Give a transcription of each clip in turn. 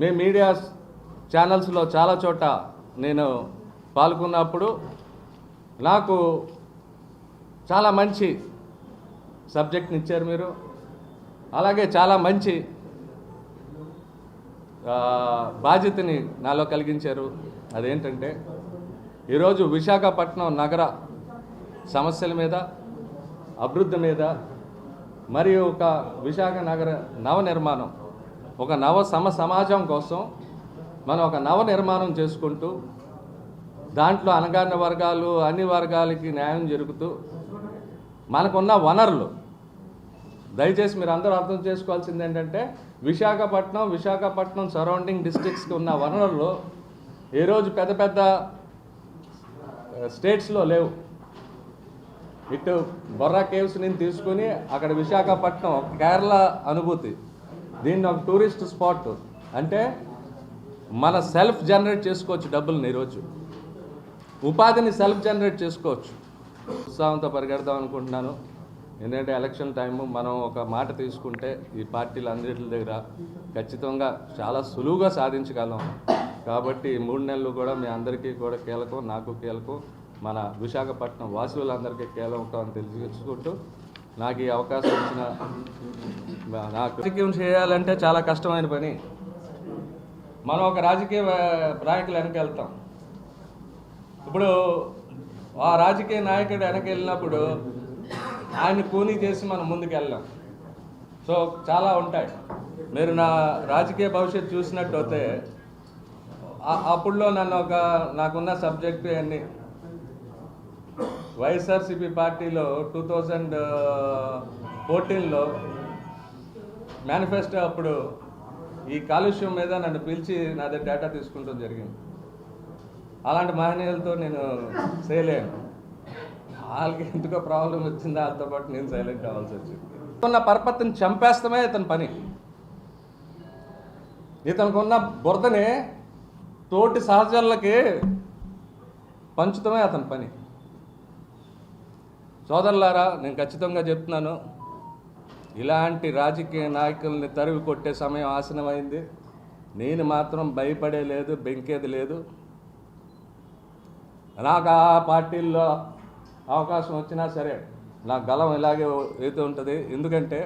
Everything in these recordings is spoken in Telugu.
మీ మీడియా ఛానల్స్లో చాలా చోట నేను పాల్గొన్నప్పుడు నాకు చాలా మంచి సబ్జెక్ట్ని ఇచ్చారు మీరు. అలాగే చాలా మంచి బాధ్యతని నాలో కలిగించారు. అదేంటంటే ఈరోజు విశాఖపట్నం నగర సమస్యల మీద, అభివృద్ధి మీద, మరియు ఒక విశాఖ నగర నవనిర్మాణం, ఒక సమాజం కోసం మనం ఒక నవనిర్మాణం చేసుకుంటూ దాంట్లో అణగారిన వర్గాలు అన్ని వర్గాలకి న్యాయం జరుగుతూ మనకున్న వనరులు, దయచేసి మీరు అందరూ అర్థం చేసుకోవాల్సింది ఏంటంటే విశాఖపట్నం సరౌండింగ్ డిస్ట్రిక్ట్స్కి ఉన్న వనరులు ఈరోజు పెద్ద పెద్ద స్టేట్స్లో లేవు. ఇటు బొర్రా కేవ్స్ నేను తీసుకుని అక్కడ విశాఖపట్నం కేరళ అనుభూతి, దీన్ని ఒక టూరిస్ట్ స్పాట్ అంటే మన సెల్ఫ్ జనరేట్ చేసుకోవచ్చు డబ్బుల్ని. ఈరోజు ఉపాధిని సెల్ఫ్ జనరేట్ చేసుకోవచ్చు. ఉత్సాహంతో పరిగెడదాం అనుకుంటున్నాను. ఎందుకంటే ఎలక్షన్ టైము, మనం ఒక మాట తీసుకుంటే ఈ పార్టీలు అందరి దగ్గర ఖచ్చితంగా చాలా సులువుగా సాధించగలం. కాబట్టి 3 నెలలు కూడా మీ అందరికీ కూడా కీలకం, నాకు కీలకం, మన విశాఖపట్నం వాసులందరికీ కీలకం అని తెలుసుకుంటూ నాకు ఈ అవకాశం ఇచ్చిన నాకు రాజకీయం చేయాలంటే చాలా కష్టమైన పని. మనం ఒక రాజకీయ నాయకులు వెనక వెళ్తాం. ఇప్పుడు ఆ రాజకీయ నాయకుడు వెనక వెళ్ళినప్పుడు ఆయన కూనీ చేసి మనం ముందుకు వెళ్ళాం. సో చాలా ఉంటాయి. మీరు నా రాజకీయ భవిష్యత్తు చూసినట్టు అయితే అప్పుడులో నాకున్న సబ్జెక్టు అన్నీ వైఎస్ఆర్సీపీ పార్టీలో 2014లో మేనిఫెస్టో అప్పుడు ఈ కాలుష్యం మీద నన్ను పిలిచి నా దగ్గర డేటా తీసుకుంటాం జరిగింది. అలాంటి మహనీయులతో నేను చేయలేను. వాళ్ళకి ఎందుకో ప్రాబ్లం వచ్చింది, వాళ్ళతో పాటు నేను సైలెంట్ అవ్వాల్సి వచ్చింది. ఉన్న పరపతిని చంపేస్తామే ఇతని పని. ఇతనికి బురదని తోటి సహచరులకి పంచుతమే అతని పని. సోదరులారా, నేను ఖచ్చితంగా చెప్తున్నాను, ఇలాంటి రాజకీయ నాయకుల్ని తరివి కొట్టే సమయం ఆసనమైంది. నేను మాత్రం భయపడే లేదు, బెంకేది లేదు. నాకు ఆ పార్టీల్లో అవకాశం వచ్చినా సరే నా గలం ఇలాగే అయితే ఉంటుంది. ఎందుకంటే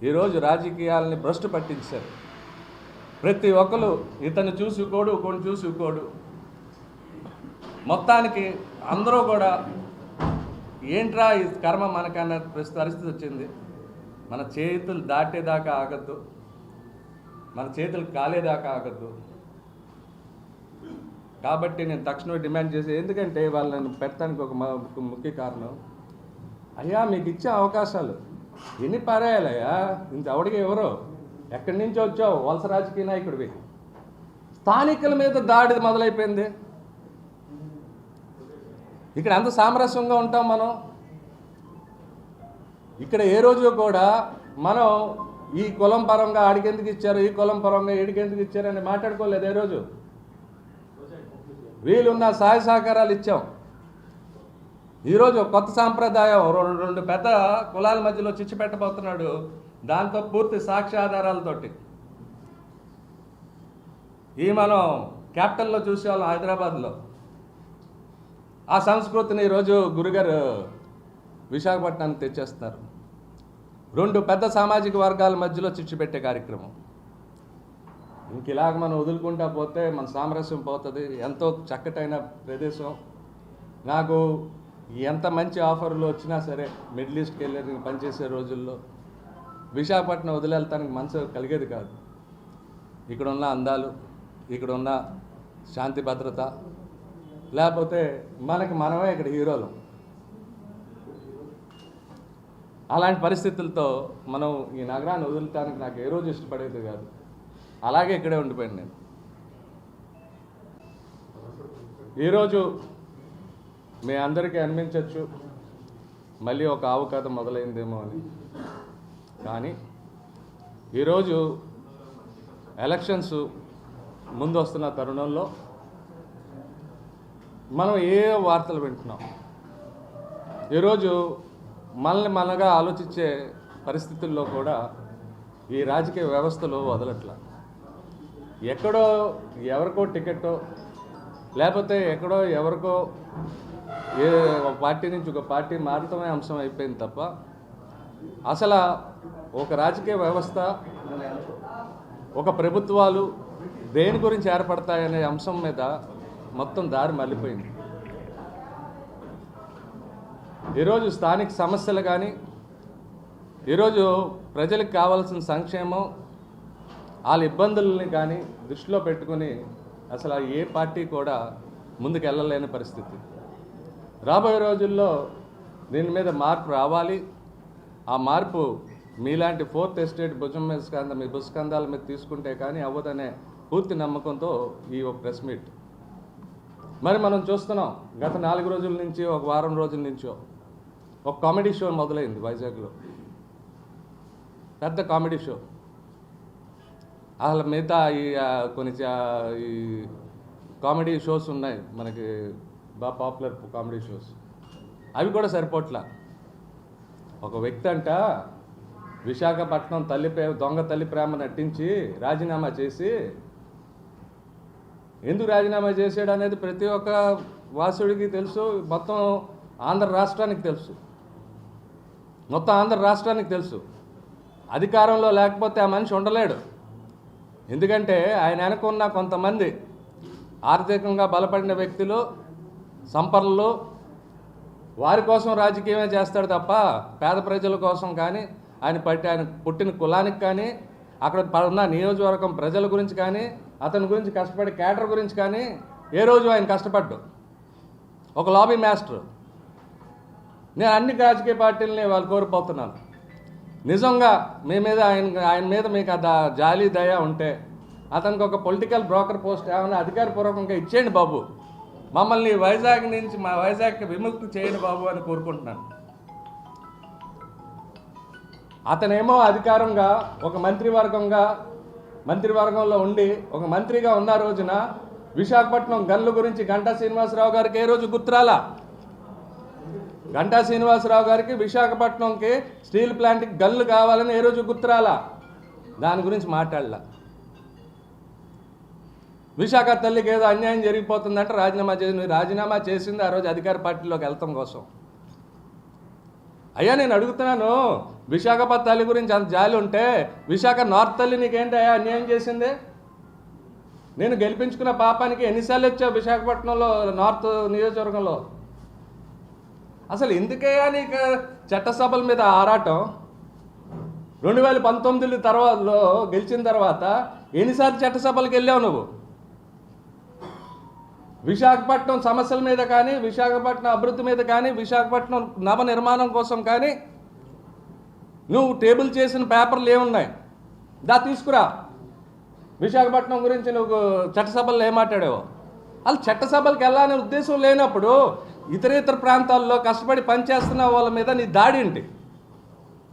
ఈరోజు రాజకీయాలని భ్రష్టు పట్టించారు. ప్రతి ఒక్కరు ఇతను చూసుకోడు, కొన్ని చూసుకోడు. మొత్తానికి అందరూ కూడా ఏంట్రా ఈ కర్మ మనకన్న పరిస్థితి వచ్చింది. మన చేతులు దాటేదాకా ఆగద్దు, మన చేతులు కాలేదాకా ఆగద్దు. కాబట్టి నేను తక్షణమే డిమాండ్ చేసి, ఎందుకంటే వాళ్ళని పెట్టడానికి ఒక ముఖ్య కారణం, అయ్యా మీకు ఇచ్చే అవకాశాలు ఎన్ని పారేయాలయ్యా, ఇంత ఎవడికి ఎవరో ఎక్కడి నుంచి వచ్చావు, వలస రాజకీయ నాయకుడివి. స్థానికుల మీద దాడి మొదలైపోయింది. ఇక్కడ ఎంత సామరస్యంగా ఉంటాం మనం. ఇక్కడ ఏ రోజు కూడా మనం ఈ కులం పరంగా ఆడికెందుకు ఇచ్చారు, ఈ కులం పరంగా ఈడికెందుకు ఇచ్చారని మాట్లాడుకోలేదు. ఏ రోజు వీలున్న సహాయ సహకారాలు ఇచ్చాం. ఈరోజు కొత్త సాంప్రదాయం, రెండు పెద్ద కులాల మధ్యలో చిచ్చు పెట్టబోతున్నాడు. దాంతో పూర్తి సాక్ష్యాధారాలతోటి ఈ మనం క్యాపిటల్లో చూసేవాళ్ళం హైదరాబాద్లో. ఆ సంస్కృతిని ఈరోజు గురుగారు విశాఖపట్నానికి తెచ్చేస్తారు. 2 పెద్ద సామాజిక వర్గాల మధ్యలో చిచ్చు పెట్టే కార్యక్రమం. ఇంక ఇలాగ మనం వదులుకుంటా పోతే మన సామరస్యం పోతుంది. ఎంతో చక్కటైన ప్రదేశం. నాకు ఎంత మంచి ఆఫర్లు వచ్చినా సరే మిడిల్ ఈస్ట్కి వెళ్ళి పనిచేసే రోజుల్లో విశాఖపట్నం వదిలేళ్ళటానికి మనసు కలిగేది కాదు. ఇక్కడున్న అందాలు, ఇక్కడున్న శాంతి భద్రత, లేకపోతే మనమే ఇక్కడ హీరోలు. అలాంటి పరిస్థితులతో మనం ఈ నగరాన్ని వదలటానికి నాకు ఏ రోజు ఇష్టపడేది కాదు. అలాగే ఇక్కడే ఉండిపోయాను నేను. ఈరోజు మీ అందరికీ అనిపించవచ్చు మళ్ళీ ఒక ఆవు కథ మొదలైందేమో అని. కానీ ఈరోజు ఎలక్షన్స్ ముందు వస్తున్న తరుణంలో మనం ఏ వార్తలు వింటున్నాం. ఈరోజు మనగా ఆలోచించే పరిస్థితుల్లో కూడా ఈ రాజకీయ వ్యవస్థలో వదలట్ల. ఎక్కడో ఎవరికో టికెట్టో లేకపోతే ఎక్కడో ఎవరికో ఒక పార్టీ నుంచి ఒక పార్టీ మారటమే అంశం అయిపోయింది తప్ప అసలు ఒక రాజకీయ వ్యవస్థ ఒక ప్రభుత్వాలు దేని గురించి ఏర్పడతాయనే అంశం మీద మొత్తం దారి మళ్ళీపోయింది. ఈరోజు స్థానిక సమస్యలు కానీ ఈరోజు ప్రజలకు కావాల్సిన సంక్షేమం వాళ్ళ ఇబ్బందులని కానీ దృష్టిలో పెట్టుకుని అసలు ఏ పార్టీ కూడా ముందుకు వెళ్ళలేని పరిస్థితి. రాబోయే రోజుల్లో దీని మీద మార్పు రావాలి. ఆ మార్పు మీలాంటి ఫోర్త్ ఎస్టేట్ భుజం మీద మీ భుజస్కంధాల మీద తీసుకుంటే కానీ అవ్వదనే పూర్తి నమ్మకంతో ఈ ఒక ప్రెస్ మీట్. మరి మనం చూస్తున్నాం గత 4 రోజుల నుంచి ఒక వారం రోజుల నుంచో ఒక కామెడీ షో మొదలైంది వైజాగ్లో, పెద్ద కామెడీ షో. అసలు మిగతా కొన్ని ఈ కామెడీ షోస్ ఉన్నాయి మనకి బాగా పాపులర్ కామెడీ షోస్, అవి కూడా సరిపోట్లా. ఒక వ్యక్తి అంట విశాఖపట్నం దొంగ తల్లి ప్రేమ నటించి రాజీనామా చేసి, ఎందుకు రాజీనామా చేశాడు అనేది ప్రతి ఒక్క వాసుడికి తెలుసు, మొత్తం ఆంధ్ర రాష్ట్రానికి తెలుసు, మొత్తం ఆంధ్ర రాష్ట్రానికి తెలుసు. అధికారంలో లేకపోతే ఆ మనిషి ఉండలేడు. ఎందుకంటే ఆయన వెనకున్న కొంతమంది ఆర్థికంగా బలపడిన వ్యక్తులు, సంపన్నులు, వారి కోసం రాజకీయమే చేస్తాడు తప్ప పేద ప్రజల కోసం కానీ ఆయన పుట్టిన కులానికి కానీ అక్కడ ఉన్న నియోజకవర్గం ప్రజల గురించి కానీ అతని గురించి కష్టపడే క్యాడర్ గురించి కానీ ఏ రోజు ఆయన కష్టపడ్డు. ఒక లాబీ మాస్టర్. నేను అన్ని రాజకీయ పార్టీలని వాళ్ళు కోరిపోతున్నాను. నిజంగా మీ మీద ఆయన మీద మీకు జాలి దయ ఉంటే అతనికి ఒక పొలిటికల్ బ్రోకర్ పోస్ట్ ఏమైనా అధికారపూర్వకంగా ఇచ్చేయండి బాబు, మమ్మల్ని వైజాగ్ నుంచి మా వైజాగ్కి విముక్తి చేయండి బాబు అని కోరుకుంటున్నాను. అతనేమో అధికారంగా ఒక మంత్రివర్గంలో ఉండి ఒక మంత్రిగా ఉన్న రోజున విశాఖపట్నం గన్ల గురించి గంటా శ్రీనివాసరావు గారికి ఏ రోజు గుర్తురాలా? గంటా శ్రీనివాసరావు గారికి విశాఖపట్నంకి స్టీల్ ప్లాంట్కి గన్లు కావాలని ఏ రోజు గుర్తురాలా? దాని గురించి మాట్లాడలా. విశాఖ తల్లికి ఏదో అన్యాయం జరిగిపోతుందంటే రాజీనామా చేసింది ఆ రోజు అధికార పార్టీలోకి వెళ్తాం కోసం. అయ్యా నేను అడుగుతున్నాను, విశాఖపట్నం తల్లి గురించి అంత జాలి ఉంటే విశాఖ నార్త్ తల్లి నీకేంటి అయ్యా అన్యాయం చేసింది? నేను గెలిపించుకున్న పాపానికి ఎన్నిసార్లు వచ్చావు విశాఖపట్నంలో నార్త్ నియోజకవర్గంలో? అసలు ఎందుకయ్యా నీకు చట్టసభల మీద ఆరాటం? 2019 తర్వాతలో గెలిచిన తర్వాత ఎన్నిసార్లు చట్టసభలకు వెళ్ళావు నువ్వు? విశాఖపట్నం సమస్యల మీద కానీ, విశాఖపట్నం అభివృద్ధి మీద కానీ, విశాఖపట్నం నవ నిర్మాణం కోసం కానీ నువ్వు టేబుల్ చేసిన పేపర్లు ఏమున్నాయి? తీసుకురా. విశాఖపట్నం గురించి నువ్వు చట్టసభల్లో ఏం మాట్లాడావో? వాళ్ళు చట్టసభలకు వెళ్ళాలనే ఉద్దేశం లేనప్పుడు ఇతర ప్రాంతాల్లో కష్టపడి పనిచేస్తున్న వాళ్ళ మీద నీ దాడి ఏంటి?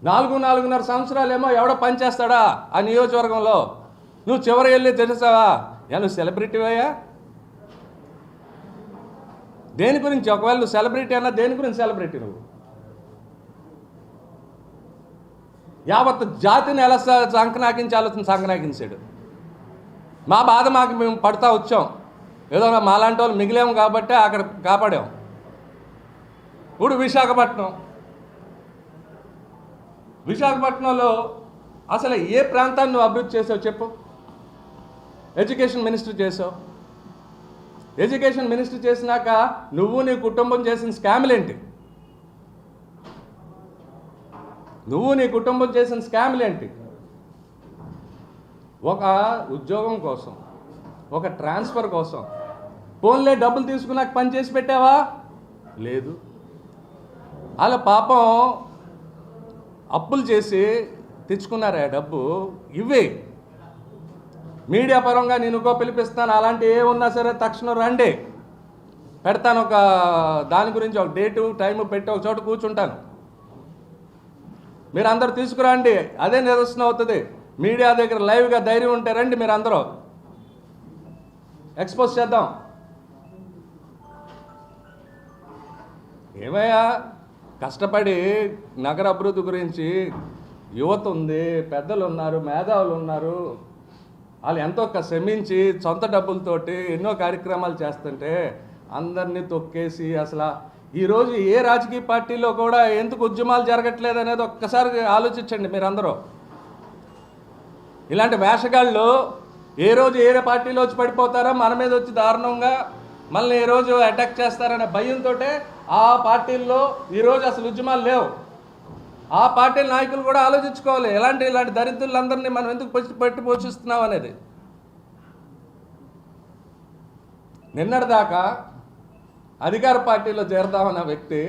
4.5 సంవత్సరాలేమో ఎవడో పనిచేస్తాడా ఆ నియోజకవర్గంలో? నువ్వు చివరి వెళ్ళి తెలుసావా? నువ్వు సెలబ్రిటీవయ్యా? దేని గురించి? ఒకవేళ నువ్వు సెలబ్రిటీ అన్నా దేని గురించి సెలబ్రిటీ? నువ్వు యావత్ జాతిని ఎలా సంకనాకించాడు. మా బాధ మేము పడతా వచ్చాం, ఏదో మాలాంటి వాళ్ళు మిగిలాము కాబట్టి అక్కడ కాపాడాం. ఇప్పుడు విశాఖపట్నంలో అసలు ఏ ప్రాంతాన్ని నువ్వు అభివృద్ధి చేసావు చెప్పు? ఎడ్యుకేషన్ మినిస్టర్ చేసావు. ఎడ్యుకేషన్ మినిస్టర్ చేసినాక నువ్వు నీ కుటుంబం చేసిన స్కామ్లేంటి? ఒక ఉద్యోగం కోసం, ఒక ట్రాన్స్ఫర్ కోసం ఫోన్లే డబ్బులు తీసుకున్నాక పని చేసి పెట్టావా? లేదు. అలా పాపం అప్పులు చేసి తెచ్చుకున్నారా డబ్బు? ఇవే మీడియా పరంగా నేను పిలిపిస్తాను, అలాంటి ఏ ఉన్నా సరే తక్షణం రండి, పెడతాను. ఒక దాని గురించి ఒక డేటు టైము పెట్టి ఒక చోట కూర్చుంటాను, మీరు అందరూ తీసుకురండి. అదే నిదర్శనం అవుతుంది. మీడియా దగ్గర లైవ్గా ధైర్యం ఉంటే రండి, మీరు అందరూ ఎక్స్పోజ్ చేద్దాం. ఏమయ్యా కష్టపడి నగర అభివృద్ధి గురించి యువత ఉంది, పెద్దలు ఉన్నారు, మేధావులు ఉన్నారు, వాళ్ళు ఎంతో శ్రమించి సొంత డబ్బులతోటి ఎన్నో కార్యక్రమాలు చేస్తుంటే అందరినీ తొక్కేసి అసలు ఈరోజు ఏ రాజకీయ పార్టీలో కూడా ఎందుకు ఉద్యమాలు జరగట్లేదు అనేది ఒక్కసారి ఆలోచించండి మీరందరూ. ఇలాంటి వేషగాళ్ళు ఏ రోజు ఏ పార్టీలో వచ్చి పడిపోతారో మన మీద వచ్చి దారుణంగా మళ్ళీ ఏ రోజు అటాక్ చేస్తారనే భయంతో ఆ పార్టీల్లో ఈరోజు అసలు ఉద్యమాలు లేవు. ఆ పార్టీల నాయకులు కూడా ఆలోచించుకోవాలి, ఇలాంటి దరిద్రులందరినీ మనం ఎందుకు పెట్టి పోషిస్తున్నాం అనేది. నిన్నటిదాకా అధికార పార్టీలో చేరదామన్న వ్యక్తి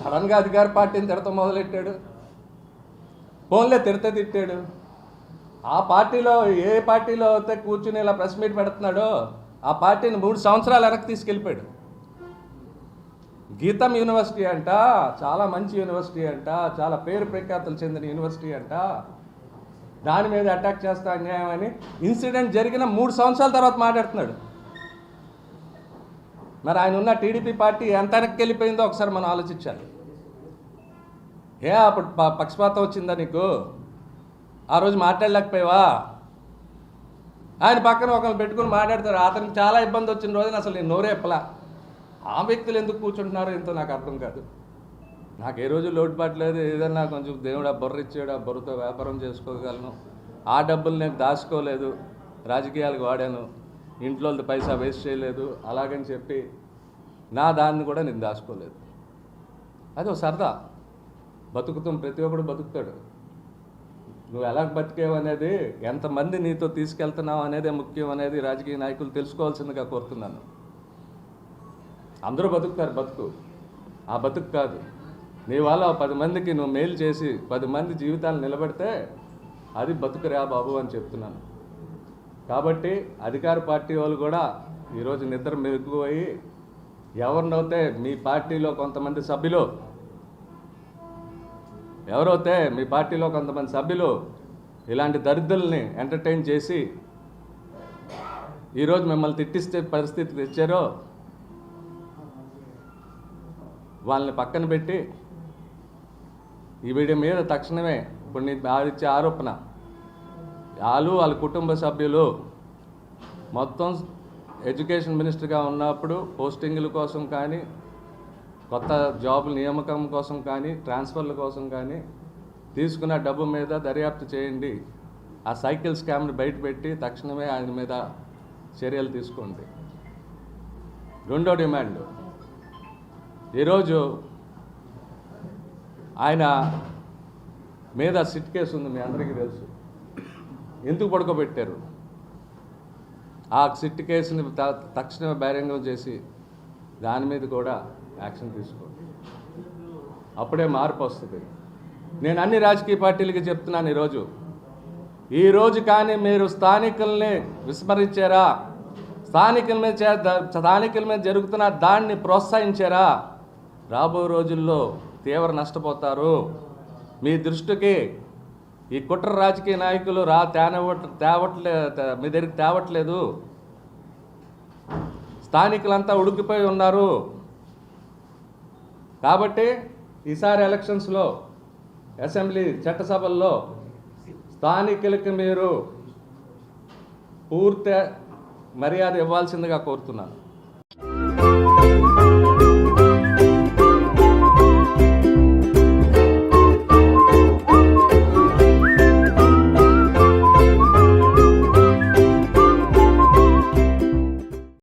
సడన్గా అధికార పార్టీని తిడతాం మొదలెట్టాడు. ఫోన్లే తిట్టాడు. ఆ పార్టీలో ఏ పార్టీలో అయితే కూర్చుని ఇలా ప్రెస్ మీట్ పెడుతున్నాడో ఆ పార్టీని 3 సంవత్సరాలు వెనక్కి తీసుకెళ్ళిపోయాడు. గీతం యూనివర్సిటీ అంట, చాలా మంచి యూనివర్సిటీ అంట, చాలా పేరు ప్రఖ్యాతులు చెందిన యూనివర్సిటీ అంట, దాని మీద అటాక్ చేస్తా అన్యాయం అని ఇన్సిడెంట్ జరిగిన 3 సంవత్సరాల తర్వాత మాట్లాడుతున్నాడు. మరి ఆయన ఉన్న టీడీపీ పార్టీ ఎంత వెనక్కి వెళ్ళిపోయిందో ఒకసారి మనం ఆలోచించాలి. అప్పుడు పక్షపాతం వచ్చిందా నీకు? ఆ రోజు మాట్లాడలేకపోయావా? ఆయన పక్కన ఒకరిని పెట్టుకుని మాట్లాడతారు. అతనికి చాలా ఇబ్బంది వచ్చిన రోజున అసలు నేను నోరేపలా. ఆ వ్యక్తులు ఎందుకు కూర్చుంటున్నారో ఎంతో నాకు అర్థం కాదు. నాకు ఏ రోజు లోటుపాటు లేదు. ఏదన్నా కొంచెం దేవుడు ఆ బుర్ర ఇచ్చాడు, ఆ బుర్రతో వ్యాపారం చేసుకోగలను. ఆ డబ్బులు నేను దాచుకోలేదు, రాజకీయాలకు వాడాను, ఇంట్లో పైసా వేస్ట్ చేయలేదు, అలాగని చెప్పి నా దాన్ని కూడా నేను దాచుకోలేదు. అది ఒక సరదా. బతుకుతాం, ప్రతి ఒక్కడు బతుకుతాడు. నువ్వు ఎలా బతికేవు అనేది, ఎంతమంది నీతో తీసుకెళ్తున్నావు అనేదే ముఖ్యం అనేది రాజకీయ నాయకులు తెలుసుకోవాల్సిందిగా కోరుతున్నాను. అందరూ బతుకుతారు, బతుకు ఆ బతుకు కాదు. నీ వల్ల 10 మందికి నువ్వు మేలు చేసి 10 మంది జీవితాలు నిలబెడితే అది బతుకురా బాబు అని చెప్తున్నాను. కాబట్టి అధికార పార్టీ వాళ్ళు కూడా ఈరోజు నిద్ర మెరుగుపోయి ఎవరినైతే మీ పార్టీలో కొంతమంది సభ్యులు ఇలాంటి దరిద్రుల్ని ఎంటర్టైన్ చేసి ఈరోజు మిమ్మల్ని తిట్టిస్తే పరిస్థితి తెచ్చారో వాళ్ళని పక్కన పెట్టి ఈ వీడి మీద తక్షణమే ఇప్పుడు నీ ఇచ్చే ఆరోపణ వాళ్ళ కుటుంబ సభ్యులు మొత్తం ఎడ్యుకేషన్ మినిస్టర్గా ఉన్నప్పుడు పోస్టింగుల కోసం కానీ, కొత్త జాబుల నియామకం కోసం కానీ, ట్రాన్స్ఫర్ల కోసం కానీ తీసుకున్న డబ్బు మీద దర్యాప్తు చేయండి. ఆ సైకిల్ స్కామ్ని బయటపెట్టి తక్షణమే ఆయన మీద చర్యలు తీసుకోండి. రెండో డిమాండ్, ఈరోజు ఆయన మీద సిట్ కేసు ఉంది, మీ అందరికీ తెలుసు. ఎందుకు పడుకోబెట్టారు? ఆ సిట్ కేసుని తక్షణమే బహిరంగం చేసి దాని మీద కూడా యాక్షన్ తీసుకోండి. అప్పుడే మార్పు వస్తుంది. నేను అన్ని రాజకీయ పార్టీలకి చెప్తున్నాను, ఈరోజు కానీ మీరు స్థానికుల్ని విస్మరించారా, స్థానికుల మీద జరుగుతున్న దాన్ని ప్రోత్సహించారా, రాబో రోజుల్లో తీవ్ర నష్టపోతారు. మీ దృష్టికి ఈ కుట్ర రాజకీయ నాయకులు మీ దగ్గరికి తేవట్లేదు. స్థానికులంతా ఉడికిపోయి ఉన్నారు. కాబట్టి ఈసారి ఎలక్షన్స్లో అసెంబ్లీ చట్టసభల్లో స్థానికులకి మీరు పూర్తి మర్యాద ఇవ్వాల్సిందిగా కోరుతున్నాను.